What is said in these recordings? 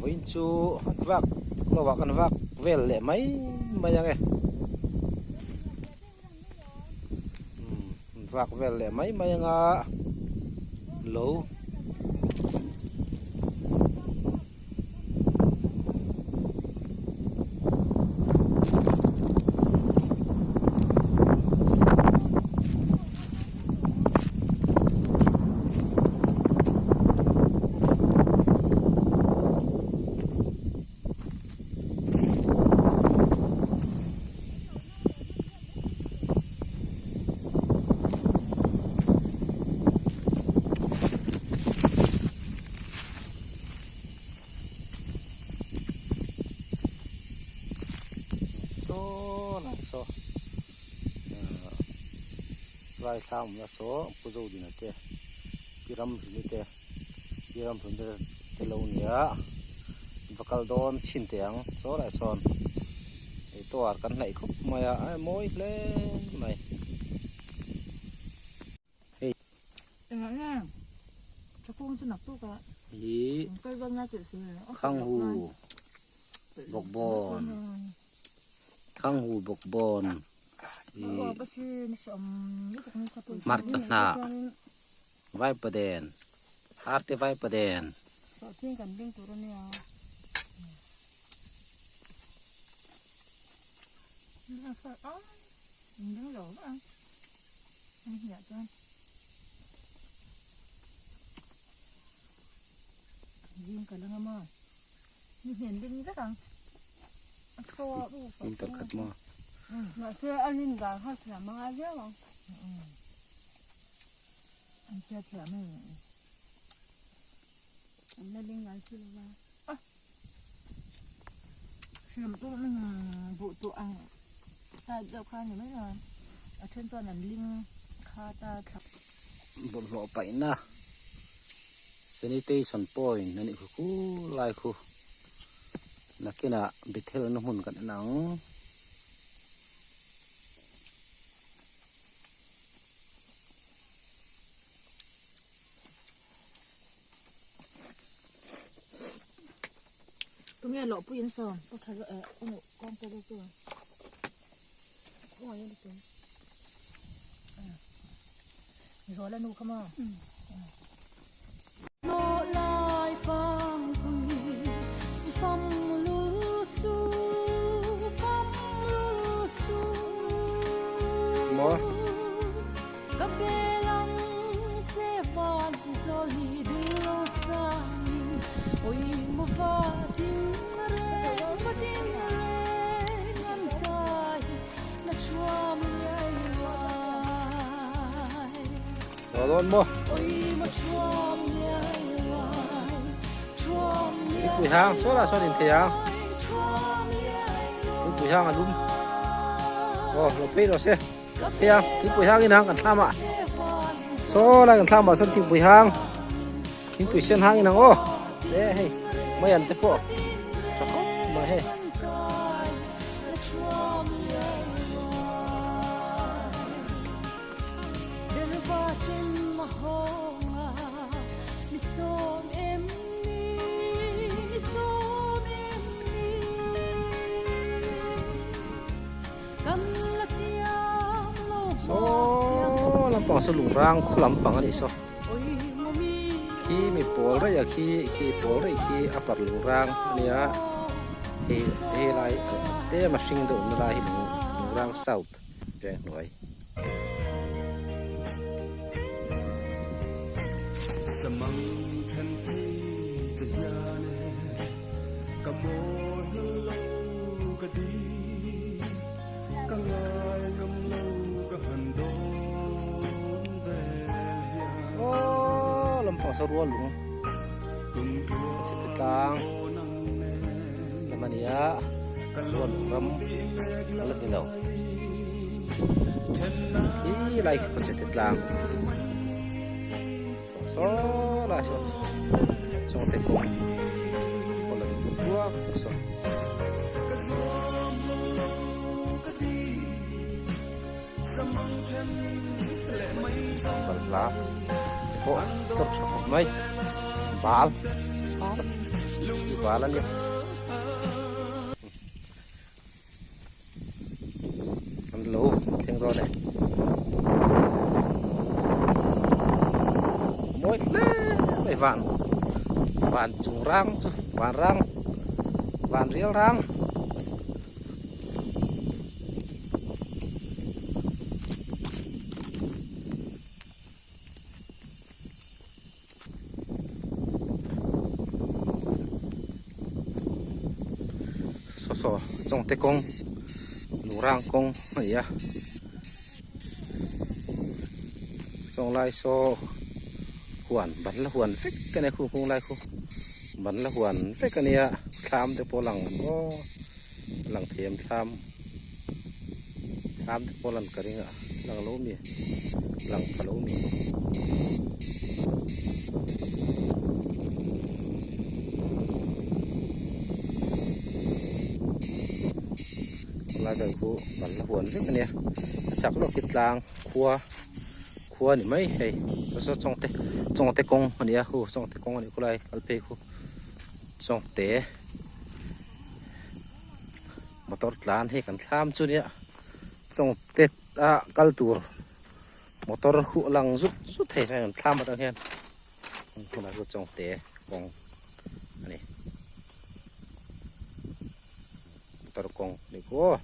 vinh chu vác lo vác ăn vác về lệ mấy mấy nhang vác về lệ mấy mấy nhang lâu so slai tham na so puzo din ate piram ni te piram thun te lo nia vakal don chin teang so la son ei to ar kan nai khup maya ai moi hle mai hey nha cho cô cho nạp tu cả yi cây vân nha chịu xìu khang hu bok bon khang hu bok bon mặt chặt nạ vai bờ đèn arte vai bờ đèn sợ thiên cảnh đinh tụi nó nó sợ ớt mình đứng lỗ ăn anh dạ cho anh riêng cả lăng mơ như hiền đinh rất là thua nhưng tập khát mơ mà xưa anh nhìn vào hơi thả mang ai biết không anh chưa thả mình anh lên linh ngắn xưa là xưa mà tôi mình vụ tụ ăn ta đậu khai này mấy rồi ở trên cho là linh kha ta thập bộ lộ bảy na sanitation point nên khu lai khu là cái nào bị theo nó hùn cận nắng tôi nghe lộ bụi yên sòn tôi thấy rồi con tôi đâu rồi ôi yên được rồi là nụ không à lộ lại vang vui chỉ phong lũ su phong lũ su mò cà phê lăng chế vàng cho lì đưa lâu xa ôi một pha tin re một tin re ngăn tay là chua mây hoài rồi luôn mò cùi hang số là số điện thoại hang cùi hang là đúng rồi phê rồi xe thế hang cùi hang cái hang cần tham ạ số là cần tham bảo sân thì cùi hang những cùi sen hang cái hang ô đấy hay mấy anh tiếp bộ cho khóc mà hay so lampang so lungrang khu lampang ani so khi mi pol ra ya khi pol ra khi apar lungrang ania he lai te ma sing do na lai lungrang south ve noi Kamang thân thi từ nhà này Kamo lâu ka đi Ka ngai ngam lâu ka hành đón về so lampang so rual lung sepetang namanya rual ram alat ni lo i lai ko sepetang so la so te ko la dua so bal la ko chop chop mai bal quá lắm nhỉ ăn lú tiếng to này mỗi mấy vạn trùng răng vạn riêng răng so trong tay công lũ rang công này à xong lại so huan bắn là huan phết cái này không lại không bắn là huan phết cái này à tham để po lằng thêm tham để po lằng cái này à lằng lố mi lằng cả lố mi lại cái khu bắn là huan phết cái này chắc là thịt lang khua này mấy hay nó trong tay công này à khu trong tay công này có lại alpe khu trong té motor lan hay cần tham chút nhá trong tết culture motor khu lăng rút thể này tham ở đây hen không là trong té công này motor công này cô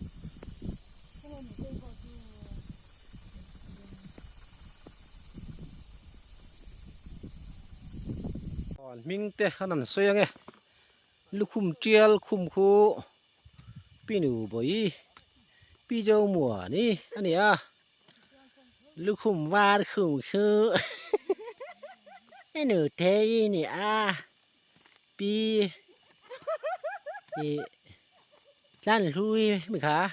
mình te hanan soya nge lukhum trial khum khu pinu boi pi jau mùa ni ani à lukhum var khum khu enu thế ni à pi lan lui mi khá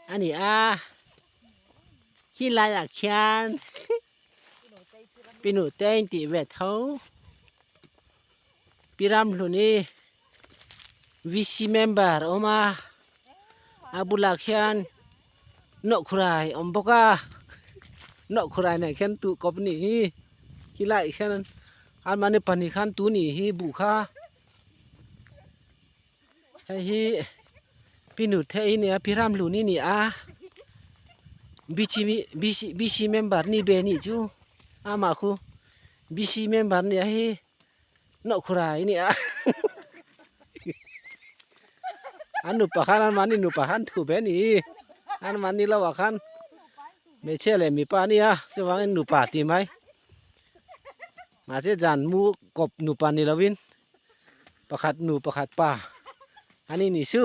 ani à khi lại là khan pinu tên tị về thấu piram luni VC member oma abulakhian nọ khurai omboka nọ khurai này khen tụ cọp nỉ hi khi lại khen an mani pani khan tú nỉ hi bù kha hay hi pinu thế nè piram luni nỉ a BC member ni be nỉ chú ama khu BC member ni hi nọ khurai ni a anu pakhan mani nu pakhan thu be ni an mani la wakhan me chele mi pa ni a se wang nu pa ti mai ma se jan mu kop nu pa ni lawin pakhat nu pakhat pa ani ni su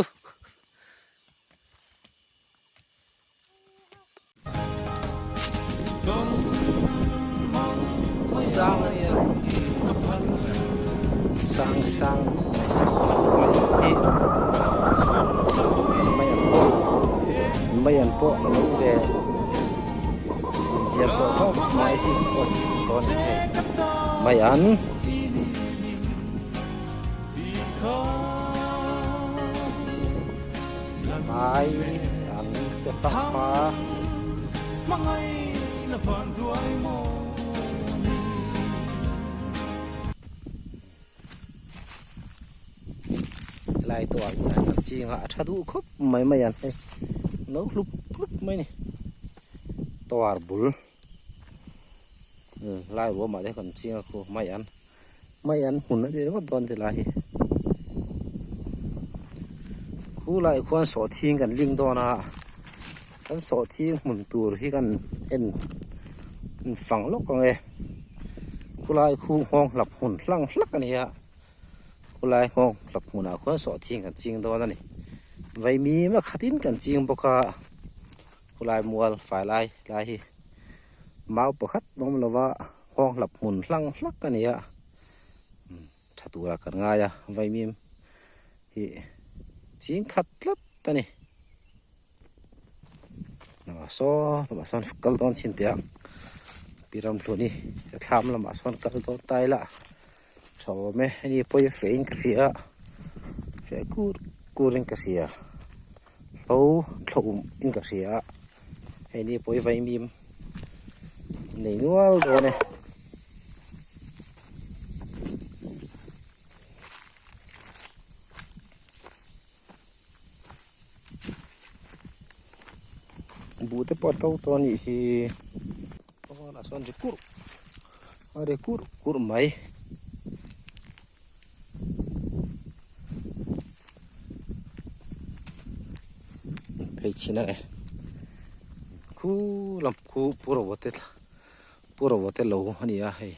sang mayan po lu về giờ po có mai si con mayan mai ăn tết pha lại toàn chi họ thà đủ khóc mấy ăn đây nấu lúc mấy này toàn bún lại bữa mà đây còn chi họ mấy ăn hùn nó đi nó toàn thì lại khu lại khoan sọ thiên gần linh đo na kan sọ thiên hùn tù khi kan en phẳng lốc con nghe khu lại khu hoang lập hùn lăng lắc cái này ạ khu lại hoang lập hùn nào khoan sọ thiên gần chiên đo này vậy mi mà khát tin cần chiên bọc à khu lại mua phải lại hi máu bọc khát bông là vợ hoang lập hùn lăng lắc cái này ạ thật tù là cần ngay à vậy mi thì chiên khát lắm ta này mà son câu đón xin tiếng piram luôn đi tham là mà son câu đón tay là cho mấy đi bơi phèn cái gì á phèn cua cái gì á lâu in cái gì á hay đi bơi vay mìm này nữa rồi này bu te pot tau to ni hi o la son de kur are kur mai pe china khu lam khu puro wote lo ani a he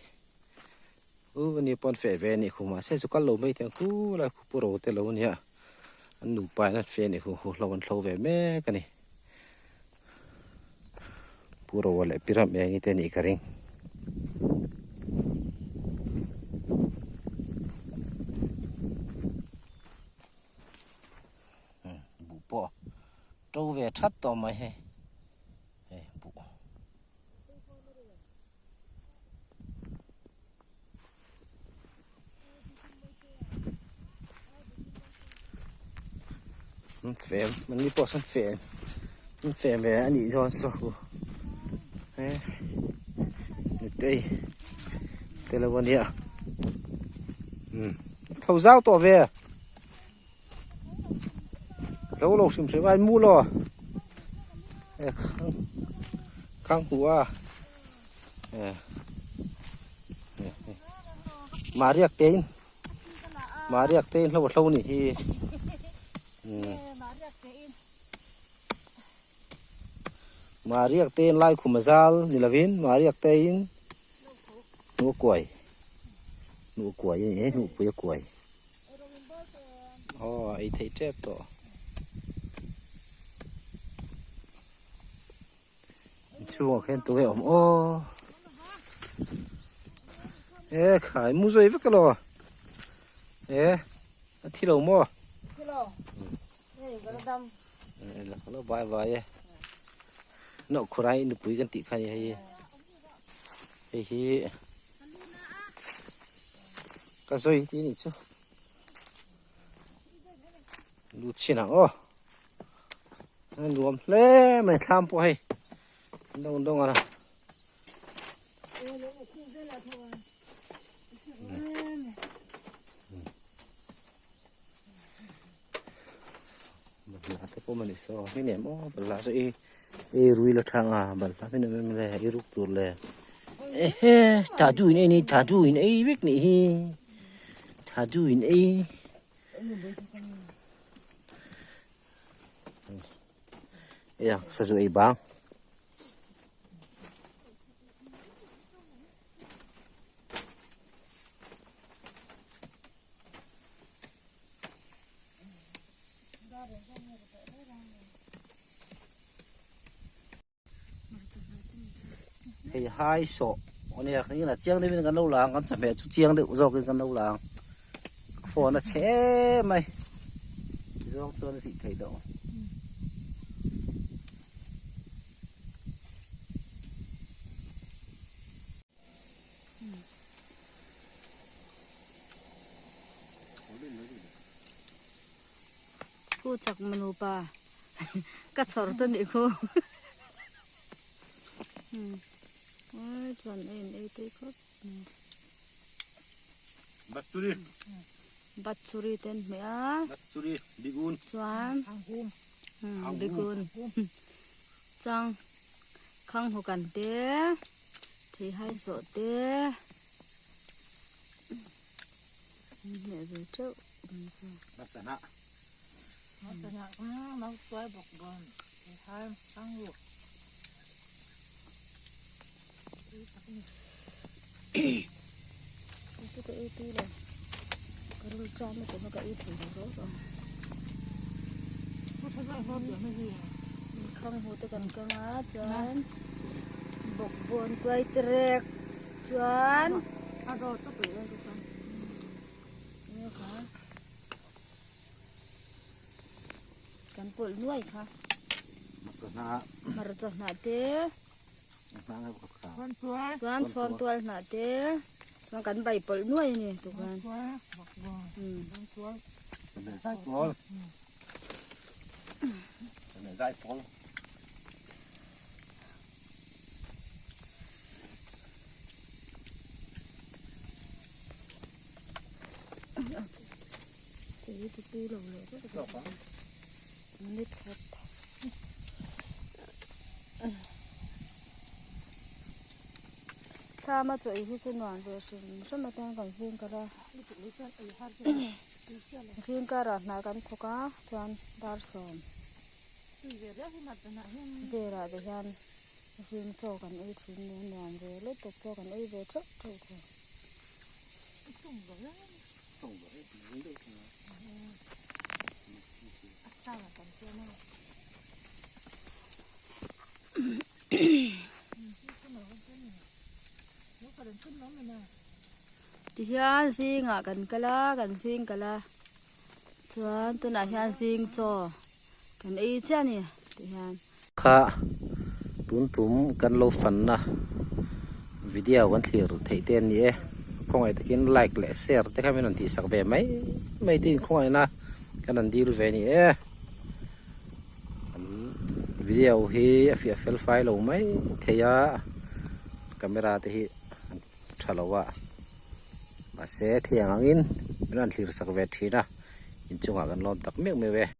ni pon fe ve ni khu ma se su kal lo mai te khu la khu puro wote lo ni a an nu pa na fe ni khu lo an lo ve me ka ni puro wala piram me ngi te ni ka ring bu po trâu về thắt to mày he bu phèm mình đi bỏ sân phèm về anh đi cho sao đây là con gì ạ thầu giao tỏ về lâu lâu xem vai mua lo khang hùa mà riêng tên lâu này thì mà riêng tên lai khum mazal ni lavin mà riêng tên nụ quẩy nụ quẩy ấy thấy chết to chuông khen tôi ô khải mua rồi với cái lò thi lầu mua là nó vài vài nó khoai nó quý cái tị khai hay cái rồi tí này chứ lụt chi nào luồng lẽ mày tham po hay đông à là cái cô mình so cái nệm ó là rồi rui là thang à bẩn là cái nệm là rút tuột là thả chui này biết này thả chui này sao rồi bang thì hai sổ này như là chiang đây bên cái lâu làng con chẳng phải chút chiang được do cái con lâu làng phò nó chế mày do cho nó thị thầy độ cô chắc mình opa cắt sỏi tên đi cô chọn đây tới khóc bắt churi tên mẹ bắt churi bigun chọn bigun chăng khang hồ cằn té thì hai sọ té mẹ rồi trước bắt chả nạ nó xoay bọc gần thì hai sang luộc cái itu lah kalau cama cuma cái itu rồi không hồ tới gần căng á chuan bọc buồn quay trek chuan rồi tất cả đây rồi nghe hả kan pul nuai kha mar chah na te con chuối chuan chon tual na te chuan kan bai pol nuai ni tu kan chuối bọc gần con chuối dai pol dai pol thì tu lâu rồi rất là nít thật ถ้ามาจ่อยที่ชนวนเวชิมสมัยนั้นกันซิงกระซิงกระนากันคุกะจวนดาร์ซอมเดราเดียนซิงโจกันไอทีนี้นานเวลตกโจกันไอเวททุกคนที่เฮียนซิงกันกะลากันซิงกะลาชวนตัวน่ะเฮียนซิงโจกันไอเจ้านี่ที่เฮียน ค่ะตุนตุ่มกันโลฟันนะวิดีโอกันที่รู้ที่เต้นนี่คงไอ้ตะกินไลค์และแชร์แต่ก็ไม่นานที่สักแบบไม่ตีนคงไอ้นะกันนั่นดีรู้เวนี่วิดีโอเฮียฟิลไฟล์ลงไหมเทียกล้องที่ชะลาวะมาเสียที่ยังอินไม่นานที่สักแบบที่นะอินจุงกันลองตักเมียงไม่เว้